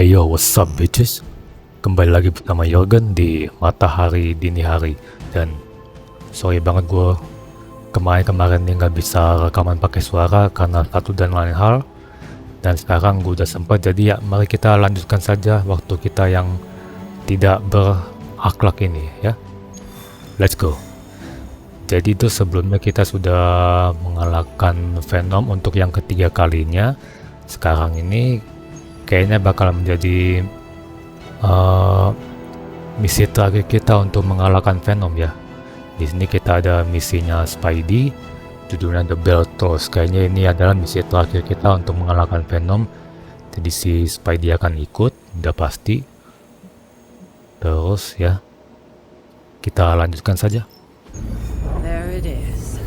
Hey yo, what's up bitches? Kembali lagi bersama Yorgen di Matahari Dini Hari. Dan sorry banget gue kemarin nih nggak bisa rekaman pakai suara karena satu dan lain hal. Dan sekarang gue udah sempat, jadi ya mari kita lanjutkan saja waktu kita yang tidak berakhlak ini ya. Let's go. Jadi itu sebelumnya kita sudah mengalahkan Venom untuk yang ketiga kalinya. Sekarang ini kayaknya bakal menjadi misi terakhir kita untuk mengalahkan Venom ya. Di sini kita ada misinya Spidey, judulnya The Beltos. Kayaknya ini adalah misi terakhir kita untuk mengalahkan Venom. Jadi si Spidey akan ikut, udah pasti. Terus ya, kita lanjutkan saja. There it is.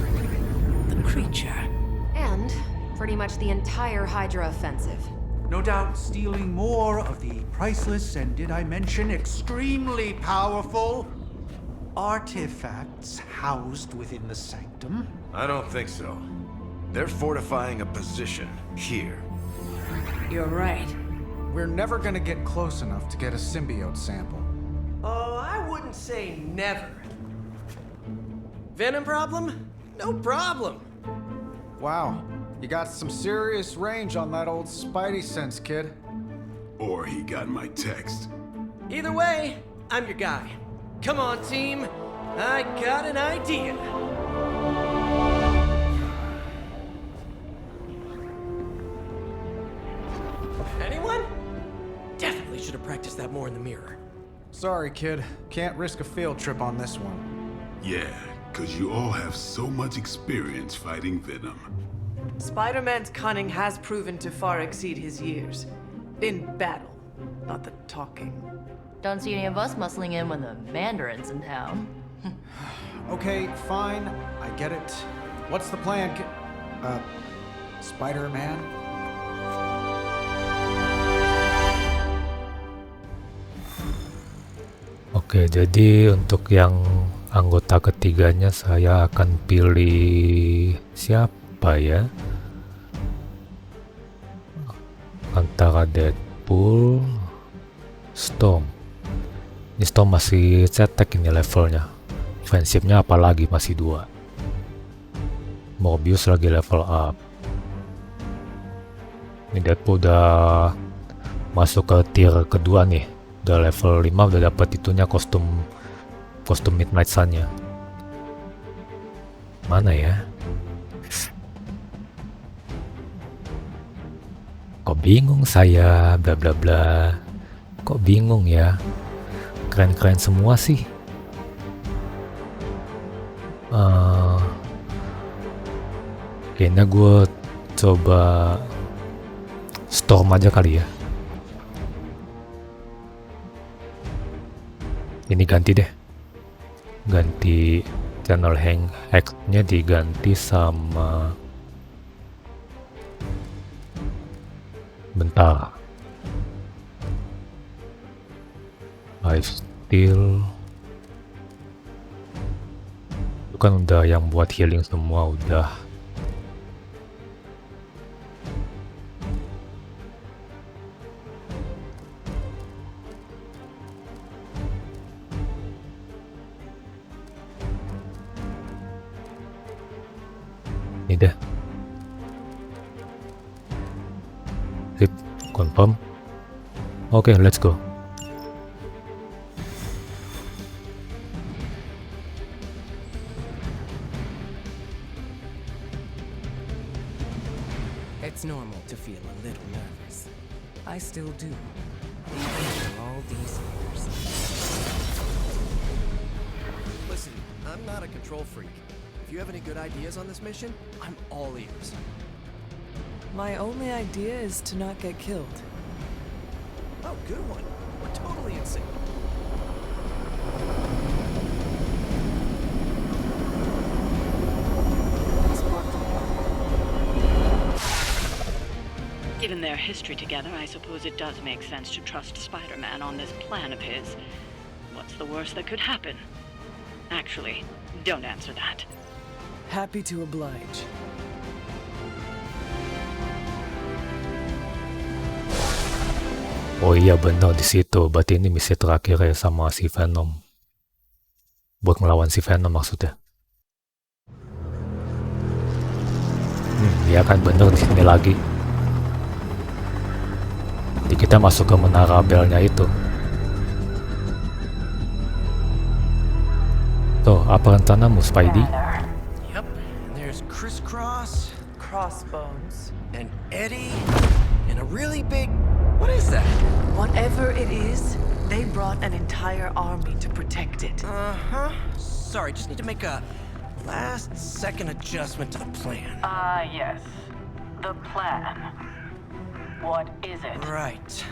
The creature. And pretty much the entire Hydra offensive. No doubt stealing more of the priceless and, did I mention, extremely powerful artifacts housed within the sanctum. I don't think so. They're fortifying a position here. You're right. We're never gonna get close enough to get a symbiote sample. Oh, I wouldn't say never. Venom problem? No problem. Wow, you got some serious range on that old Spidey sense, kid. Or he got my text. Either way, I'm your guy. Come on, team. I got an idea. Anyone? Definitely should have practiced that more in the mirror. Sorry, kid. Can't risk a field trip on this one. Yeah, cause you all have so much experience fighting Venom. Spider-Man's cunning has proven to far exceed his years. In battle, not the talking. Don't see any of us muscling in when the Mandarin's in town. Okay, fine. I get it. What's the plan, Spider-Man? Oke, jadi untuk yang anggota ketiganya saya akan pilih siapa ya? Antara Deadpool, Storm. Ini Storm masih cetek ini levelnya. Offensive-nya apalagi masih 2. Morbius lagi level up. Ini Deadpool udah masuk ke tier kedua nih. Udah level 5, udah dapat itunya kostum Midnight Sun-nya. Mana ya? Kok bingung saya, bla bla bla. Kok bingung ya? Keren-keren semua sih. Kayaknya gue coba Storm aja kali ya. Ini ganti deh. Ganti channel hack-nya diganti sama bentar. Life Steal. Itu kan udah yang buat healing semua udah. Ini deh. Sip, confirm. Oke, let's go. It's normal to feel a little nervous. I still do. After all these years. Listen, I'm not a control freak. If you have any good ideas on this mission, I'm all ears. My only idea is to not get killed. Oh, good one. We're totally in sync. Given their history together, I suppose it does make sense to trust Spider-Man on this plan of his. What's the worst that could happen? Actually, don't answer that. Happy to oblige. Oh iya bener di situ. Berarti ini misi terakhir ya sama si Venom. Buat melawan si Venom maksudnya. Iya kan bener di sini lagi. Jadi kita masuk ke menara belnya itu. Tuh, apa rencanamu, Spidey? Yep, and there's Crisscross, Crossbones. and Eddie, and a really big... What is that? Whatever it is, they brought an entire army to protect it. Uh-huh. Sorry, just need to make a last-second adjustment to the plan. Yes. The plan. What is it? Right.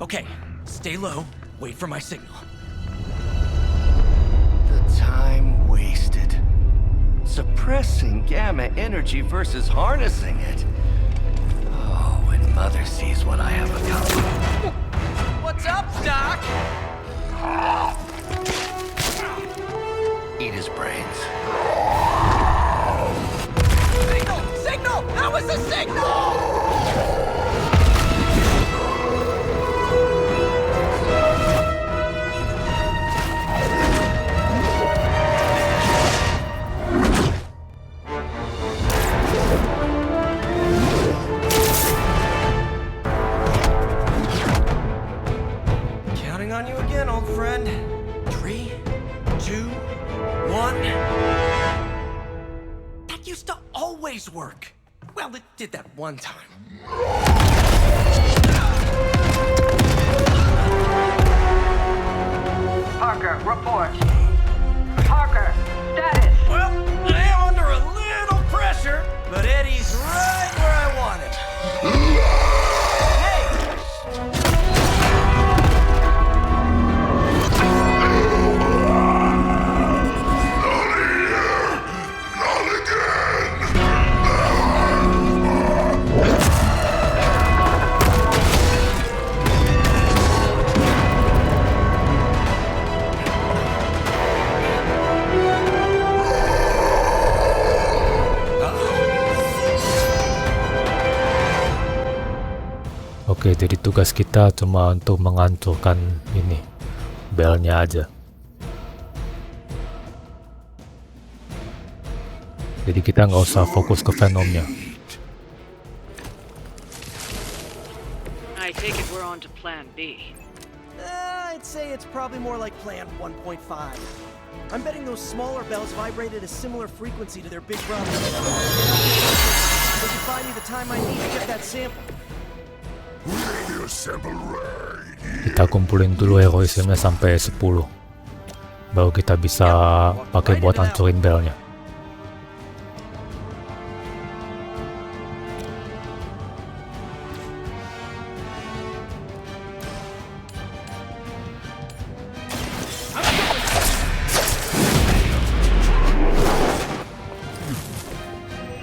Okay, stay low, wait for my signal. The time wasted. Suppressing gamma energy versus harnessing it. Oh, when Mother sees what I have accomplished. What's up, Doc? Eat his brains. Signal! Signal! That was the signal! Counting on you again, old friend. 3, 2, 1. That used to always work. Well, it did that one time. Parker, report. Parker, status. Well, I am under a little pressure, but Eddie's right where I want him. Hey! Oke, jadi tugas kita cuma untuk menghancurkan ini belnya aja. Jadi kita nggak usah fokus ke Venomnya. I take it we're on to plan B. I'd say it's probably more like Plan 1.5. I'm betting those smaller bells vibrate at a similar frequency to their big brothers. They can find me the time I need to get that sample. Kita kumpulin dulu heroismnya sampai 10. Baru kita bisa pakai buat hancurin belnya.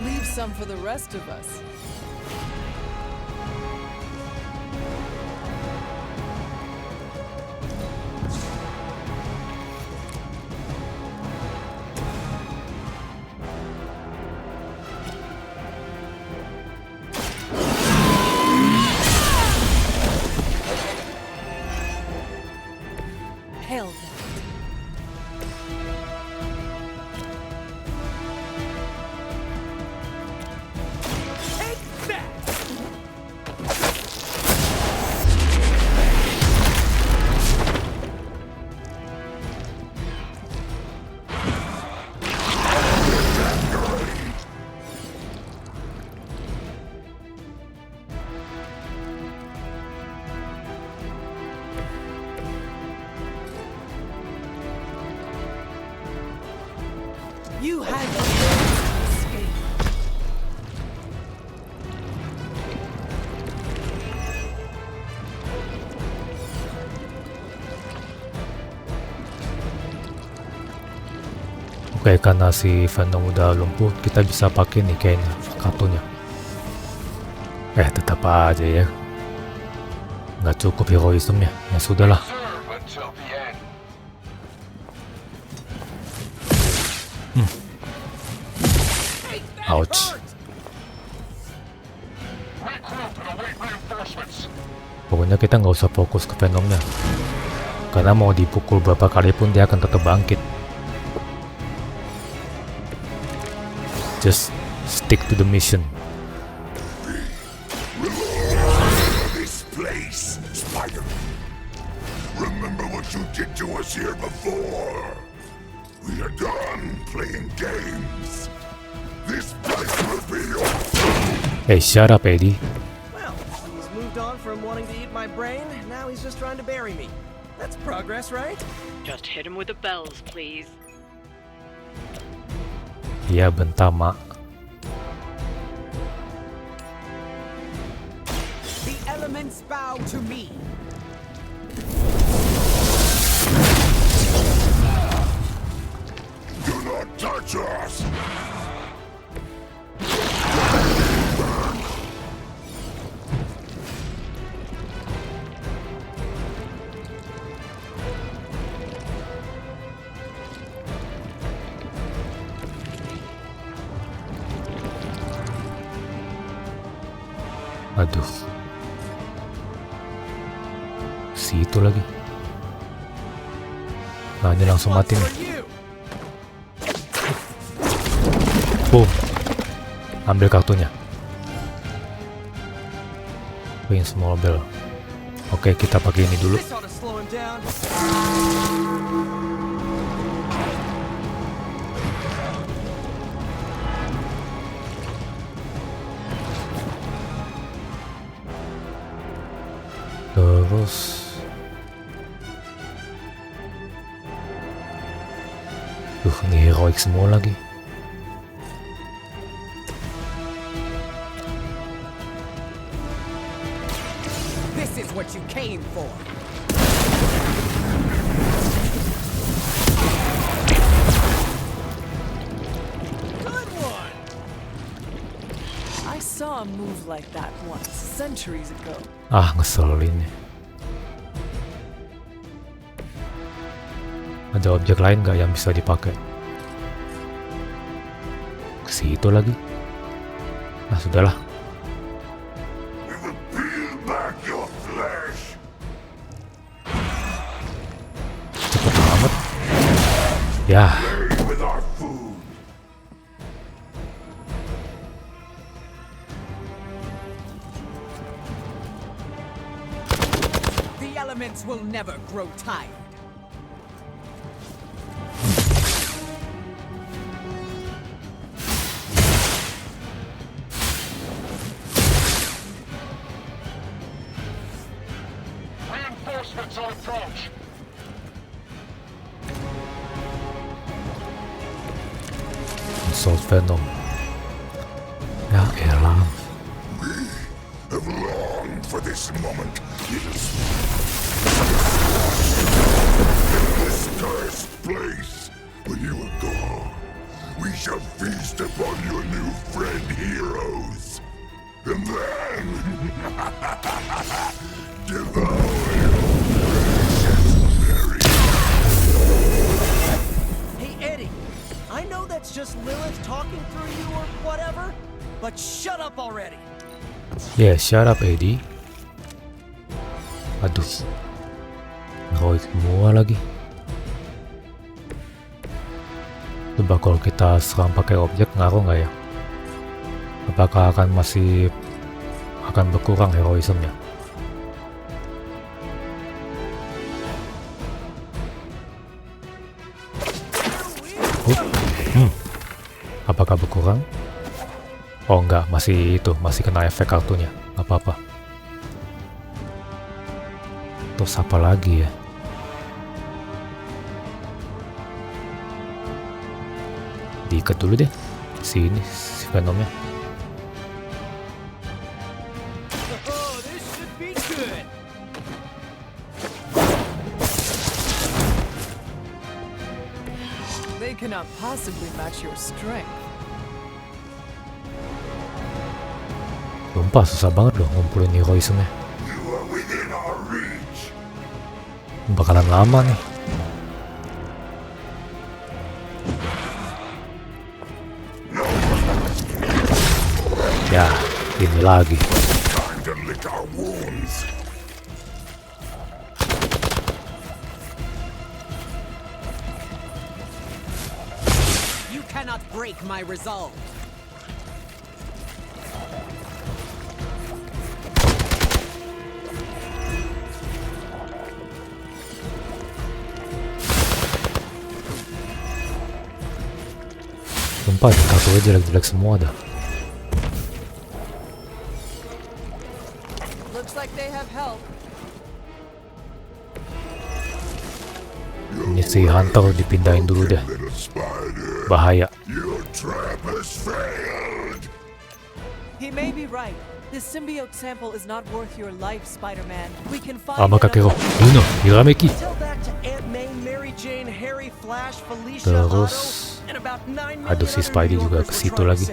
Leave some for the rest of us. Hell no. You had to escape. Oke, karena si Venom udah lumpuh, kita bisa pakai nih kayaknya kartunya. Tetap aja ya. Nggak cukup heroismnya. Ya sudahlah. Ouch. Pokoknya pokoknya kita nggak usah fokus ke Venomnya, karena mau dipukul berapa kali pun dia akan tetap bangkit. Just stick to the mission. This place, Spider. Remember what you did to us here before? We are done playing games. This place will be your... Hey, shut up, Eddie. Well, he's moved on from wanting to eat my brain, now he's just trying to bury me. That's progress, right? Just hit him with the bells, please. Ya, bentar, Mak. The elements bow to me. Do not touch us! Aduh. Si itu lagi. Nah, ini langsung mati nih. Boom. Ambil kartunya. Win small bell. Oke, kita pakai ini dulu. Terus ini heroic semua lagi. This is what you came for. Good one! I saw a move like that once, centuries ago. Ah, ngeselin. Ada objek lain nggak yang bisa dipakai? Ke situ lagi. Nah, sudahlah. Cepet banget. Ya. The elements will never grow tired. Reinforcements on approach. Consult Venom. Ya elah. Have longed for this moment. Yes. In this cursed place, when you are gone, we shall feast upon your new friend heroes. And then devour your precious berry. Hey, Eddie, I know that's just Lilith talking through you or whatever, but shut up already. Yeah, shut up, Eddie. Aduh. Heroic semua lagi. Coba kalau kita serang pakai objek ngaruh nggak ya? Apakah akan berkurang heroismnya? Apakah berkurang? Oh enggak, masih kena efek kartunya. Nggak apa-apa. Terus apa lagi ya? Diikat dulu deh. Si Venomnya. Oh, this should be good. They cannot possibly match your strength. Sumpah susah banget loh ngumpulin heroismnya. Bakalan lama nih. Ya, ini lagi. cannot break my resolve. Sumpah, kartu gue jelek-jelek semua dah. Looks like they have help. Ini si Hunter dipindahin dulu deh. Bahaya. Your trap has failed. He may be right. This symbiote sample is not worth your life, Spider-Man. We can find Ama kakero. Yuno, Hirameki. Tell that to Aunt May, Mary Jane, Harry, Flash, Felicia, Terus, Otto, and about 9 aduh, si Spidey juga ke situ lagi.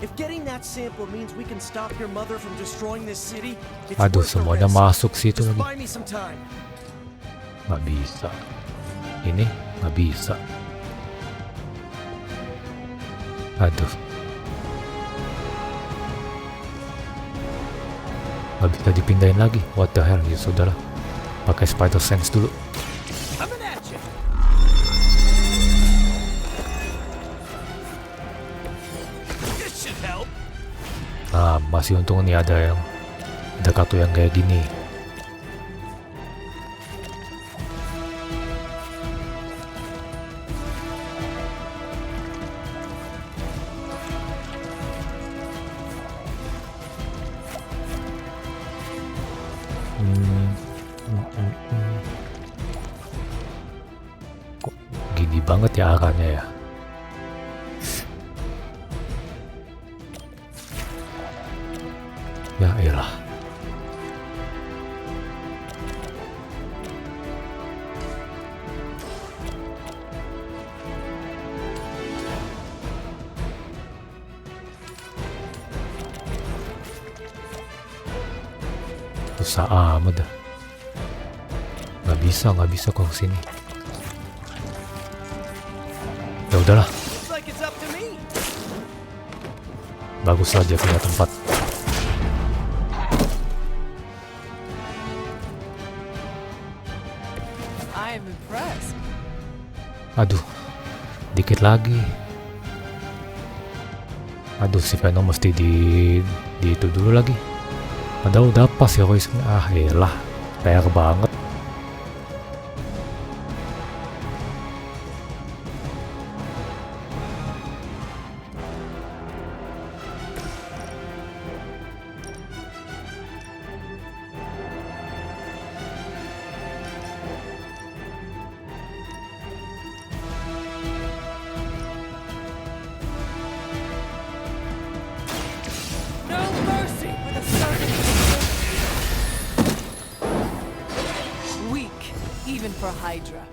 If getting that sample means we can stop your mother from destroying this city, it's Aduh, worth the semuanya risk. masuk situ Just lagi. buy me some time. Nggak bisa. Ini nggak bisa. Aduh. Nggak bisa dipindahin lagi. What the hell? Ya sudahlah. Pakai Spider Sense dulu. Coming at you. This should help. Nah, masih untung nih ada kartu yang kayak gini. Kok gini banget ya arahnya ya? Ya elah. Susah amat dah. Nggak bisa kok kesini. Ya udahlah. Looks like it's up to me. Bagus aja punya tempat. I am impressed. Aduh, dikit lagi. Aduh, si Venom mesti di itu dulu lagi. Padahal udah pas ya voice-nya. Ah elah, PR banget. No mercy for the servant. Weak, even for Hydra.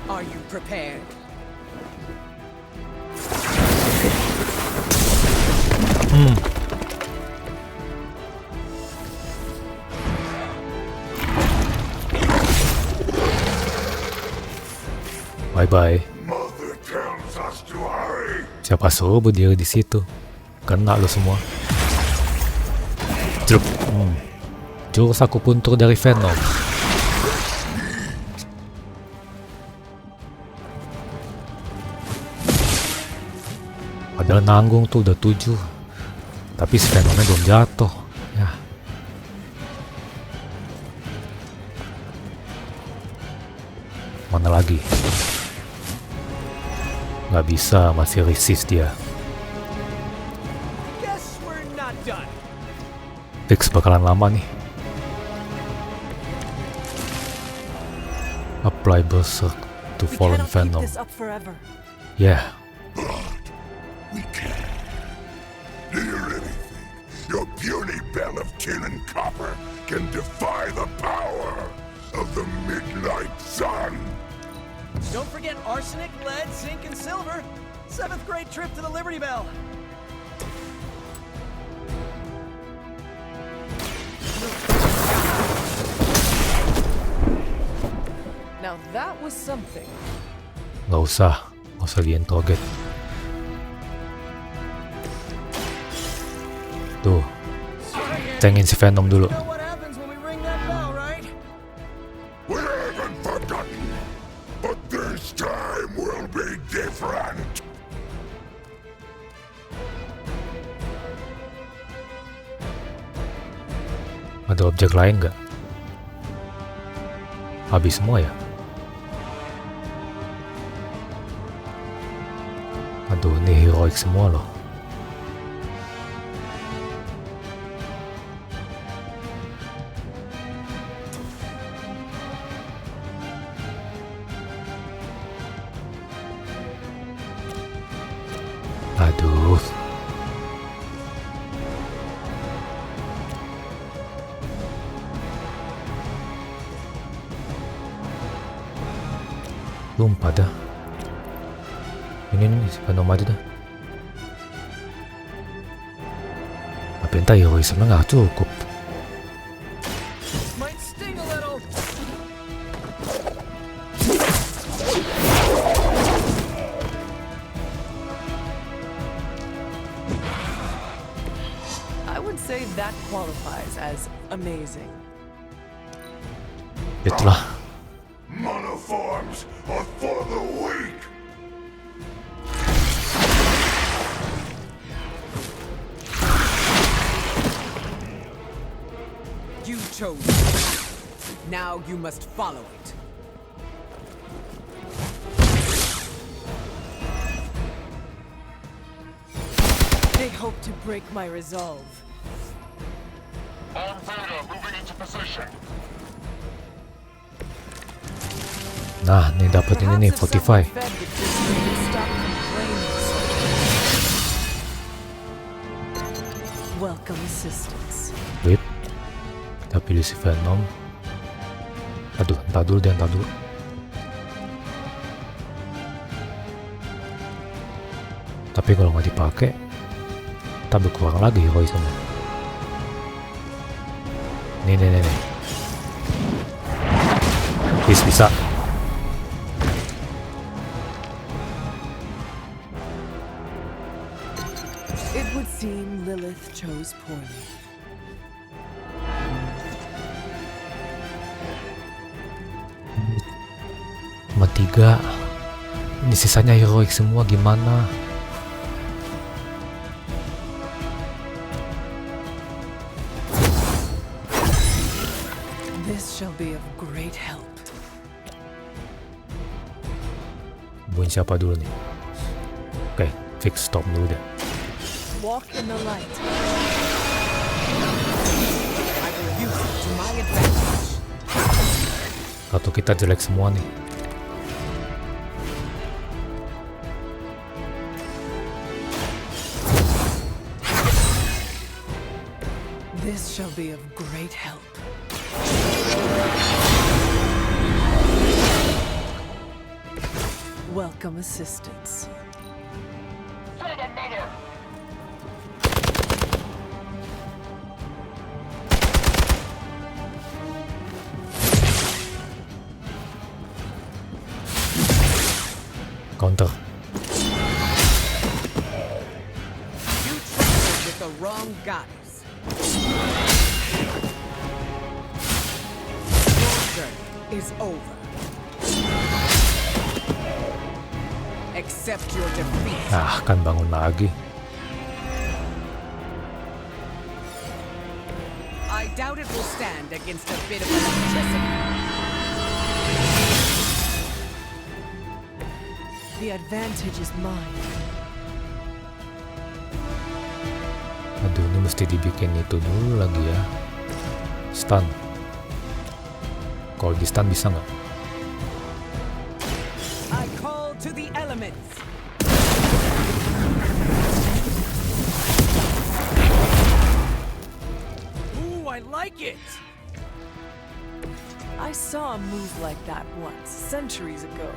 Are you prepared? Bye bye. Mother tells us to hurry. Siapa suruh berdiri di situ? Kena lo semua. Jrup. Jurus aku puntur dari Venom. Padahal nanggung tuh udah 7. Tapi si Venomnya belum jatuh. Ya. Mana lagi? Nggak bisa, masih resist dia. Guess we're not done. Fix bakalan lama nih. Apply Berserk to We Fallen cannot keep Venom. this up forever. Yeah. We can. Do you really think your puny bell of tin and copper can defy the power of the Midnight Sun? Don't forget arsenic, lead, zinc, and silver. 7th grade trip to the Liberty Bell. Now that was something. Nggak usah diinterrogate. Tuh, cengin si Venom dulu. You know what happens when we ring that bell, right? We haven't forgotten, but this time will be different. Ada objek lain nggak? Habis semua ya? Aduh, ini heroic semua loh. Aduh. Lupa dah. Ini si Venom aja dah. Tapi entah heroisme nggak cukup. Might sting a little. I would say that qualifies as amazing. Itulah. Monoforms are for the weak. You chose it. Now you must follow it. They hope to break my resolve. On Vader, moving into position. Nah, ini dapat ini nih, Perhaps if Fortify. someone fed the system, they'd stop complaining so much. Welcome assistance. Wait. Kita pilih si Venom. Aduh, entar dulu. Tapi kalau nggak dipakai, kita berkurang lagi heroisme. Nih. Bisa. It would seem Lilith chose poorly. Cuma 3. Ini sisanya heroik semua, gimana? This shall be of great help. Buin siapa dulu nih? Oke, fix stop dulu deh. Walk in the light. I will use it to my advantage. Kartu kita jelek semua nih. This shall be of great help. Welcome assistance. Counter. You trusted with the wrong goddess. Your journey is over. Accept your defeat. Ah, kan bangun lagi. I doubt it will stand against a bit of electricity. The advantage is mine. Aduh, ini mesti dibikin itu dulu lagi ya. Stun. Kalau di stun bisa nggak? I call to the elements. Ooh, I like it. I saw a move like that once, centuries ago.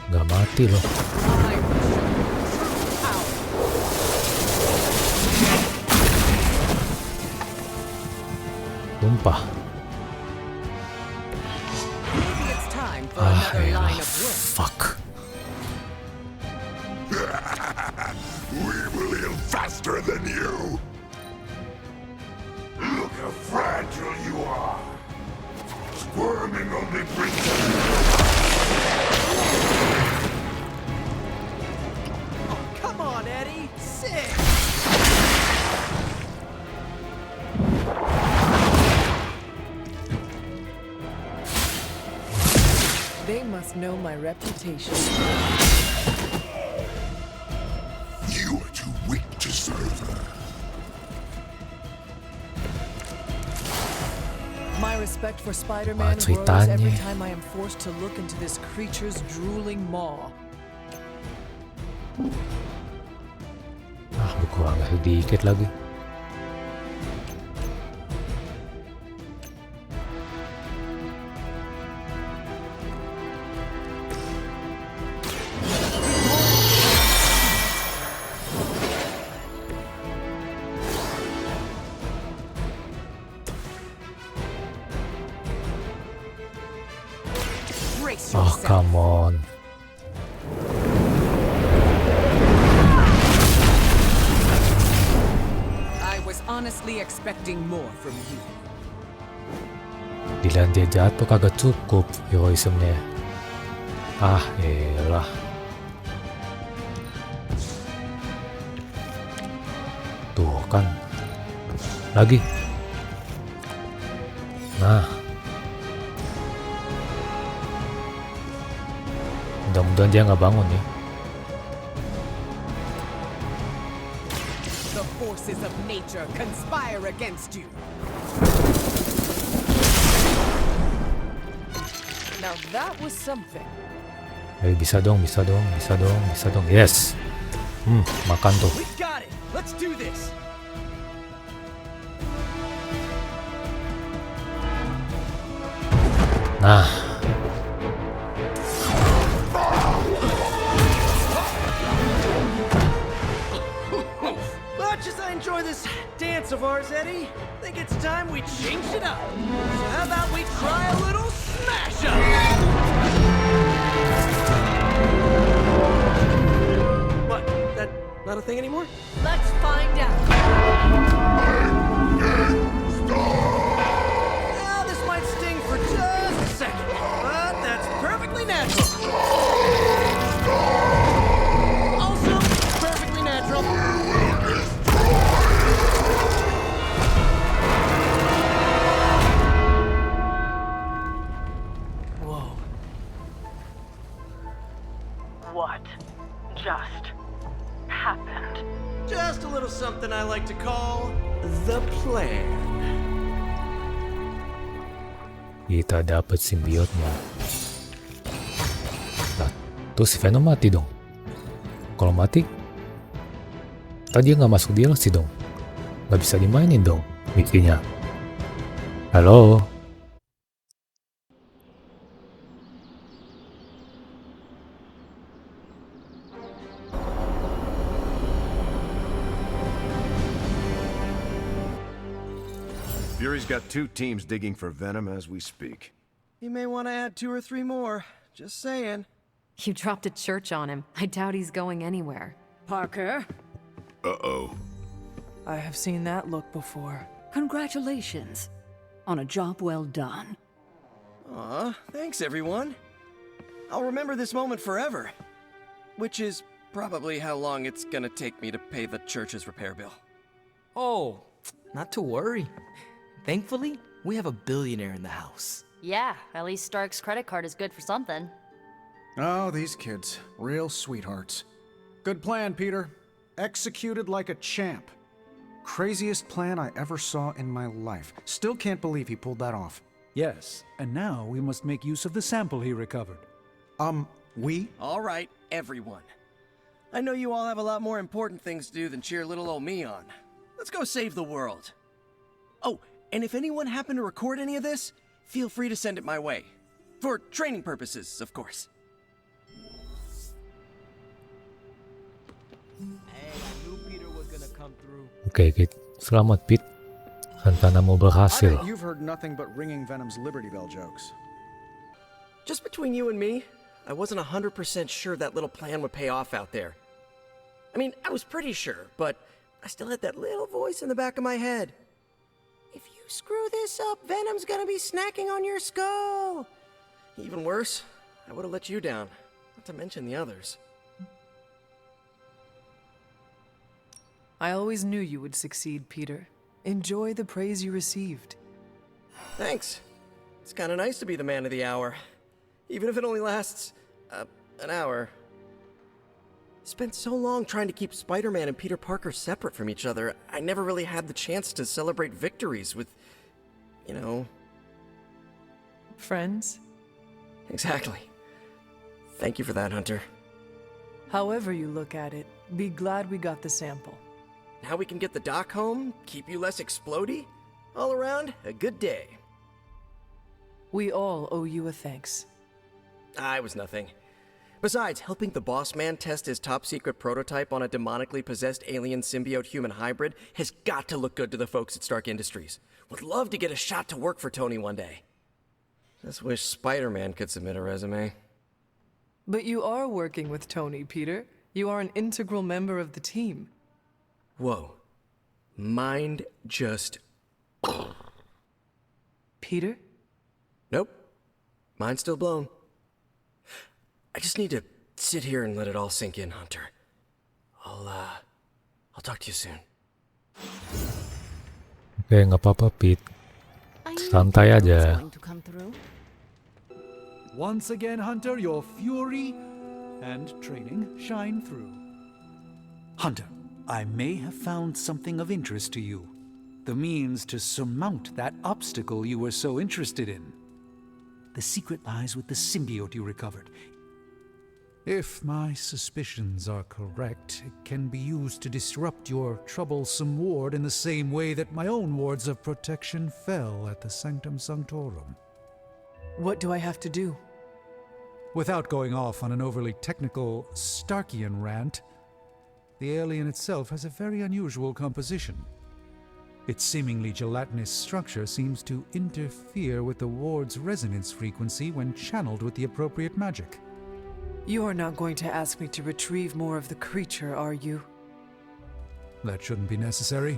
Nggak mati loh. I will show you true power. Tumpah. Maybe it's time for another Elah, line of work. fuck. We will heal faster than you! Look how fragile you are! Squirming only brings Come on, Eddie. Sick. They must know my reputation. You are too weak to serve her. My respect for Spider-Man grows ceritanya. every time I am forced to look into this creature's drooling maw. Berkurang sedikit lagi. Brace Oh, yourself. come on. I was honestly expecting more from you. Bila dia jatuh kagak cukup heroismnya. Ah, elah. Tuh kan. Lagi. Nah. Mudah-mudahan dia nggak bangun ya. The forces of nature conspire against you. Now that was something. Bisa dong. Yes. Makan tuh. We got it. Let's do this. Nah, Much as I enjoy this dance of ours, Eddie, I think it's time we change it up. So how about we try a little smash up? What? That not a thing anymore? Let's find out. Well, this might sting for just a second, but that's perfectly natural. Also, perfectly natural. Whoa. What just happened? Just a little something I like to call the plan. kita dapat simbiotnya. Nah, tuh si Venom mati dong. Kalau mati, tadi dia nggak masuk DLC dong. Nggak bisa dimainin dong misinya. Halo? Fury's got 2 teams digging for Venom as we speak. You may want to add 2 or 3 more. Just saying. You dropped a church on him. I doubt he's going anywhere. Parker, Uh-oh. I have seen that look before. congratulations on a job well done. Aw, thanks everyone. I'll remember this moment forever. Which is probably how long it's gonna take me to pay the church's repair bill. Oh, not to worry. Thankfully, we have a billionaire in the house. Yeah, at least Stark's credit card is good for something. Oh, these kids. Real sweethearts. Good plan, Peter. Executed like a champ. Craziest plan I ever saw in my life. Still can't believe he pulled that off. Yes, and now we must make use of the sample he recovered. We? All right, everyone. I know you all have a lot more important things to do than cheer little old me on. Let's go save the world. Oh, and if anyone happened to record any of this, feel free to send it my way. For training purposes, of course. Hey, I knew Peter was gonna come through. Oke, selamat Pete. Rencanamu berhasil. You've heard nothing but ringing Venom's Liberty Bell jokes. Just between you and me, I wasn't 100% sure that little plan would pay off out there. I mean, I was pretty sure, but I still had that little voice in the back of my head. If you screw this up, Venom's gonna be snacking on your skull. Even worse, I would have let you down, not to mention the others. I always knew you would succeed, Peter. Enjoy the praise you received. Thanks. It's kind of nice to be the man of the hour, even if it only lasts, an hour. Spent so long trying to keep Spider-Man and Peter Parker separate from each other, I never really had the chance to celebrate victories with, you know... Friends? Exactly. Thank you for that, Hunter. However you look at it, be glad we got the sample. Now we can get the doc home, keep you less explodey? All around, a good day. We all owe you a thanks. I was nothing. Besides, helping the boss man test his top-secret prototype on a demonically possessed alien symbiote-human hybrid has got to look good to the folks at Stark Industries. Would love to get a shot to work for Tony one day. Just wish Spider-Man could submit a resume. But you are working with Tony, Peter. You are an integral member of the team. Whoa. Mind just... Peter? Nope. Mind's still blown. I just need to sit here and let it all sink in, Hunter. I'll talk to you soon. Oke, nggak apa-apa, Pete. Santai aja. Once again, Hunter, your fury and training shine through. Hunter, I may have found something of interest to you. The means to surmount that obstacle you were so interested in. The secret lies with the symbiote you recovered. If my suspicions are correct, it can be used to disrupt your troublesome ward in the same way that my own wards of protection fell at the Sanctum Sanctorum. What do I have to do? Without going off on an overly technical Starkian rant, the alien itself has a very unusual composition. Its seemingly gelatinous structure seems to interfere with the ward's resonance frequency when channeled with the appropriate magic. You are not going to ask me to retrieve more of the creature, are you? That shouldn't be necessary.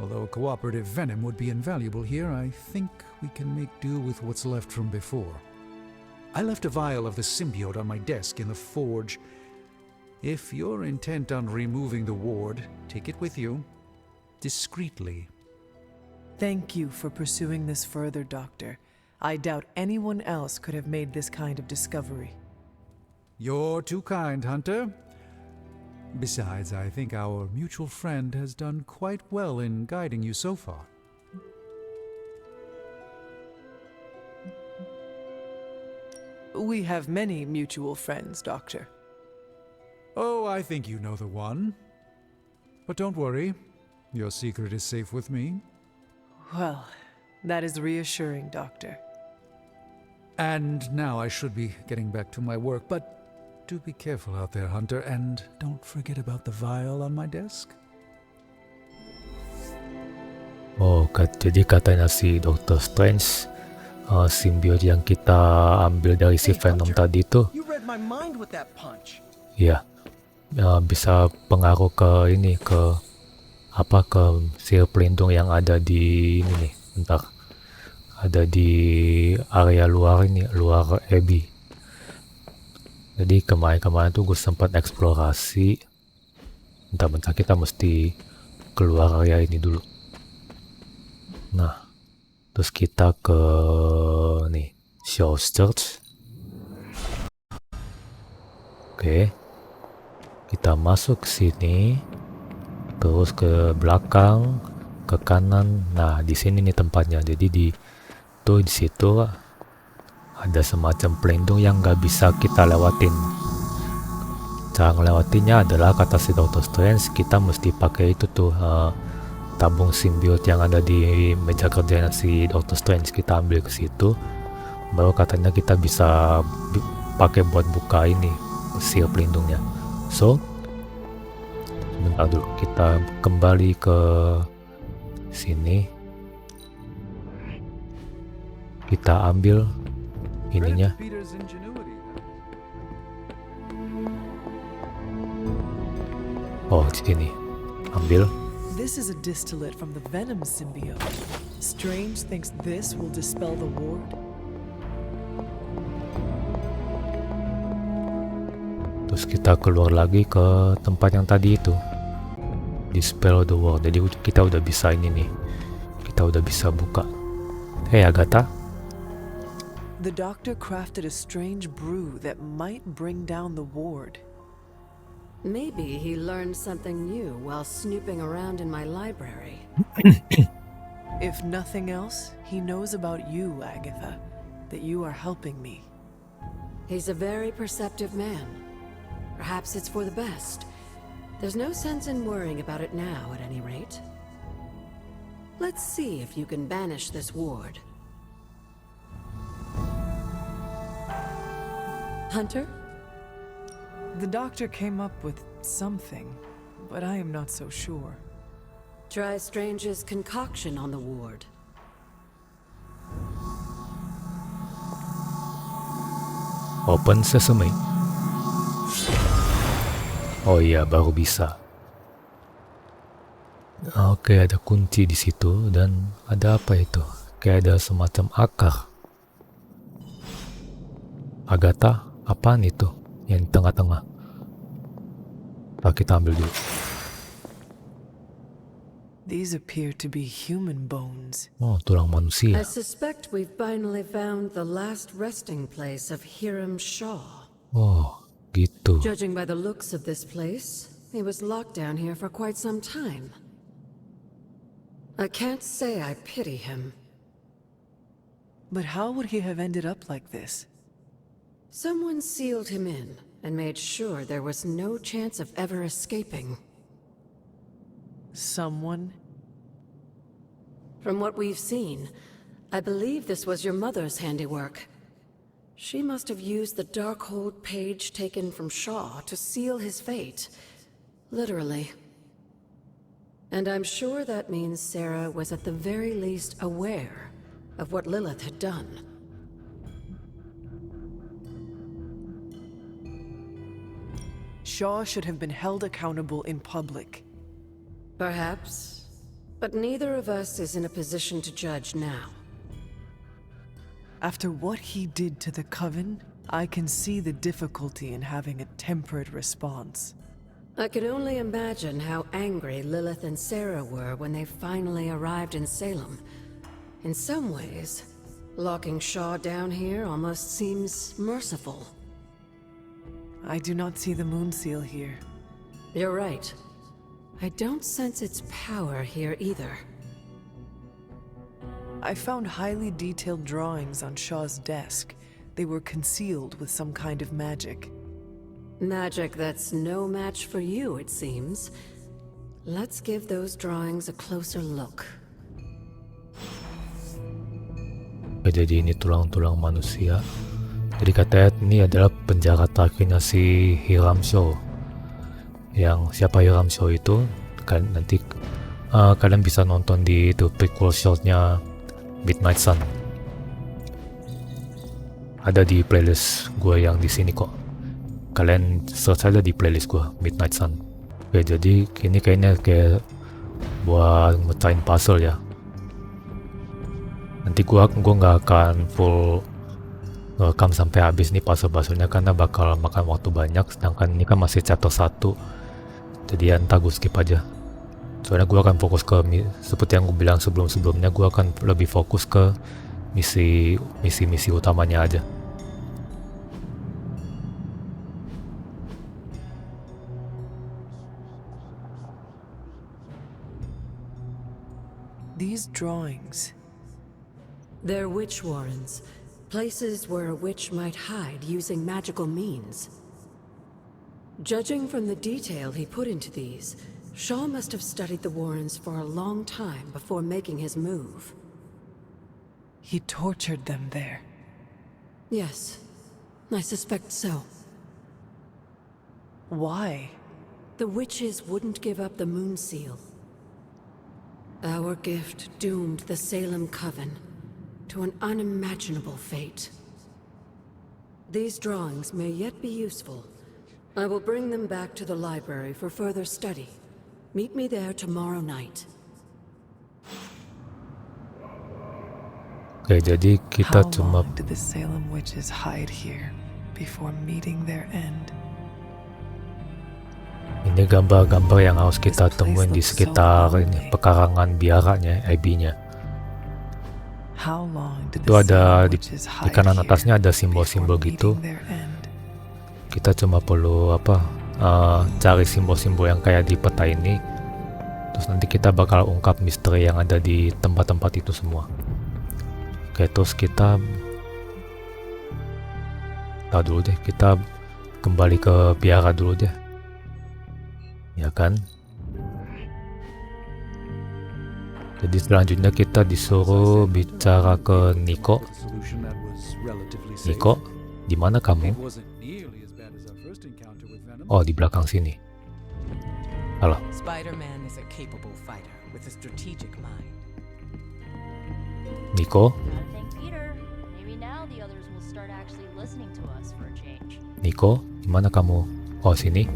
Although a cooperative venom would be invaluable here, I think we can make do with what's left from before. I left a vial of the symbiote on my desk in the forge. If you're intent on removing the ward, take it with you. Discreetly. Thank you for pursuing this further, Doctor. I doubt anyone else could have made this kind of discovery. You're too kind, Hunter. Besides, I think our mutual friend has done quite well in guiding you so far. We have many mutual friends, Doctor. Oh, I think you know the one. But don't worry, your secret is safe with me. Well, that is reassuring, Doctor. And now I should be getting back to my work, but do be careful out there, Hunter, and don't forget about the vial on my desk. Oh, jadi katanya si Doctor Strange, symbiote yang kita ambil dari si Venom tadi tuh, ya, bisa pengaruh ke ini, ke sel pelindung yang ada di ini nih, bentar, ada di area luar ini, luar Abby. Jadi kemarin tuh gue sempat eksplorasi. Bentar, kita mesti keluar area ini dulu. Nah, terus kita ke nih, Shaw's Church. Oke. Kita masuk sini. Terus ke belakang, ke kanan. Nah, di sini nih tempatnya. Jadi di situ ada semacam pelindung yang nggak bisa kita lewatin. Cara ngelewatinnya adalah, kata si Doctor Strange, kita mesti pakai itu tuh tabung simbiot yang ada di meja kerjanya si Doctor Strange. Kita ambil ke situ, baru katanya kita bisa pakai buat buka ini seal pelindungnya. So, sebentar dulu, kita kembali ke sini. Kita ambil ininya. Peter's ingenuity. Oh, sini. Ambil. This is a distillate from the Venom symbiote. Strange thinks this will dispel the ward. Terus kita keluar lagi ke tempat yang tadi itu. Dispel the ward. Jadi kita udah bisa ini nih. Kita udah bisa buka. Hey Agatha. The doctor crafted a strange brew that might bring down the ward. Maybe he learned something new while snooping around in my library. If nothing else, he knows about you, Agatha, that you are helping me. He's a very perceptive man. Perhaps it's for the best. There's no sense in worrying about it now, at any rate. Let's see if you can banish this ward. Hunter? The doctor came up with something, but I am not so sure. Try Strange's concoction on the ward. Open sesame. Oh iya, baru bisa. Oke, ada kunci di situ dan ada apa itu? Kayak ada semacam akar. Agatha, apaan itu? Yang di tengah-tengah. Kita ambil dulu. These appear to be human bones. Oh, tulang manusia. I suspect we've finally found the last resting place of Hiram Shaw. Oh, gitu. Judging by the looks of this place, he was locked down here for quite some time. I can't say I pity him. But how would he have ended up like this? Someone sealed him in and made sure there was no chance of ever escaping. Someone? From what we've seen, I believe this was your mother's handiwork. She must have used the Darkhold page taken from Shaw to seal his fate. Literally. And I'm sure that means Sarah was at the very least aware of what Lilith had done. Shaw should have been held accountable in public. Perhaps. But neither of us is in a position to judge now. After what he did to the Coven, I can see the difficulty in having a tempered response. I can only imagine how angry Lilith and Sarah were when they finally arrived in Salem. In some ways, locking Shaw down here almost seems merciful. I do not see the moon seal here. You're right. I don't sense its power here either. I found highly detailed drawings on Shaw's desk. They were concealed with some kind of magic. Magic that's no match for you, it seems. Let's give those drawings a closer look. Jadi ini tulang-tulang manusia. Jadi katanya ini adalah penjara terakhirnya si Hiram Shaw. Yang siapa Hiram Shaw itu kan nanti kalian bisa nonton di itu prequel shortnya Midnight Sun. Ada di playlist gue yang di sini kok. Kalian search aja di playlist gue Midnight Sun. Oke, jadi ini kayaknya kayak buat mecahin puzzle ya. Nanti gue nggak akan full rekam sampai habis nih puzzle-puzzlenya karena bakal makan waktu banyak, sedangkan ini kan masih chapter 1, jadi entah gue skip aja. Soalnya gue akan fokus ke, seperti yang gue bilang sebelum-sebelumnya, gue akan lebih fokus ke misi-misi utamanya aja. These drawings. They're witch warrens. Places where a witch might hide using magical means. Judging from the detail he put into these, Shaw must have studied the Warrens for a long time before making his move. He tortured them there. Yes, I suspect so. Why? The witches wouldn't give up the Moon Seal. Our gift doomed the Salem Coven to an unimaginable fate. These drawings may yet be useful. I will bring them back to the library for further study. Meet me there tomorrow night. Oke, jadi kita How cuma long did the Salem witches hide here before meeting their end? ini gambar-gambar yang harus kita temuin di sekitar ini pekarangan biaranya, Abby-nya. How long did Itu the ada Salem di witches di hide kanan here atasnya ada before simbol-simbol gitu. meeting their end? Kita cuma perlu cari simbol-simbol yang kayak di peta ini. Terus nanti kita bakal ungkap misteri yang ada di tempat-tempat itu semua. Oke, terus kita dulu deh, kita kembali ke biara dulu deh. Ya kan? Jadi selanjutnya kita disuruh bicara ke Nico. Nico, di mana kamu? Oh, di belakang sini. Halo. Spider-Man is a capable fighter with a strategic mind. Nico? Gotta thank Peter. Maybe now the others will start actually listening to us for a change. Nico, di mana kamu? Oh, sini.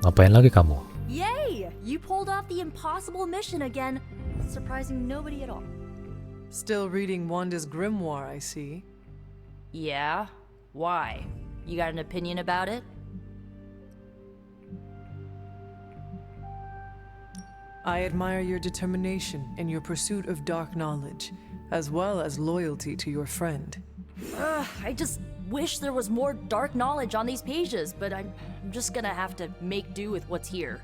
Ngapain lagi kamu? Yay! You pulled off the impossible mission again, surprising nobody at all. Still reading Wanda's grimoire, I see. Yeah? Why? You got an opinion about it? I admire your determination in your pursuit of dark knowledge, as well as loyalty to your friend. I just wish there was more dark knowledge on these pages, but I'm just gonna have to make do with what's here.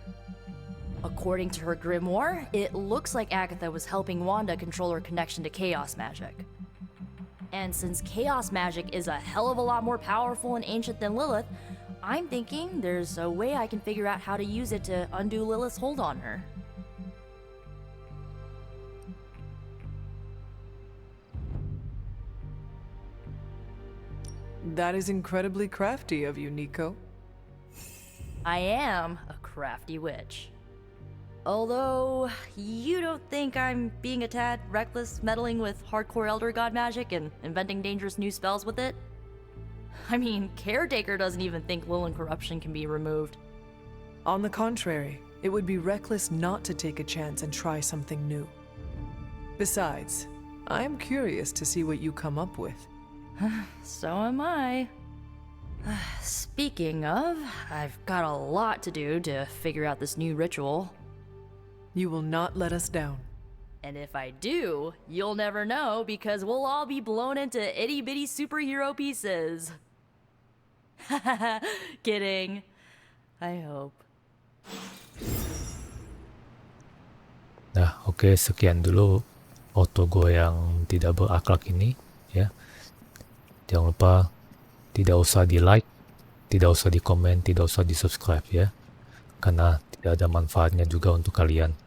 According to her grimoire, it looks like Agatha was helping Wanda control her connection to chaos magic. And since chaos magic is a hell of a lot more powerful and ancient than Lilith, I'm thinking there's a way I can figure out how to use it to undo Lilith's hold on her. That is incredibly crafty of you, Nico. I am a crafty witch. Although, you don't think I'm being a tad reckless meddling with hardcore Elder God magic and inventing dangerous new spells with it? I mean, Caretaker doesn't even think Lilith corruption can be removed. On the contrary, it would be reckless not to take a chance and try something new. Besides, I am curious to see what you come up with. So am I. Speaking of, I've got a lot to do to figure out this new ritual. You will not let us down. And if I do, you'll never know because we'll all be blown into itty-bitty superhero pieces. Kidding. I hope. Nah, oke, sekian dulu Otogo yang tidak berakhlak ini, ya. Jangan lupa tidak usah di like, tidak usah di komen, tidak usah di subscribe ya. Karena tidak ada manfaatnya juga untuk kalian.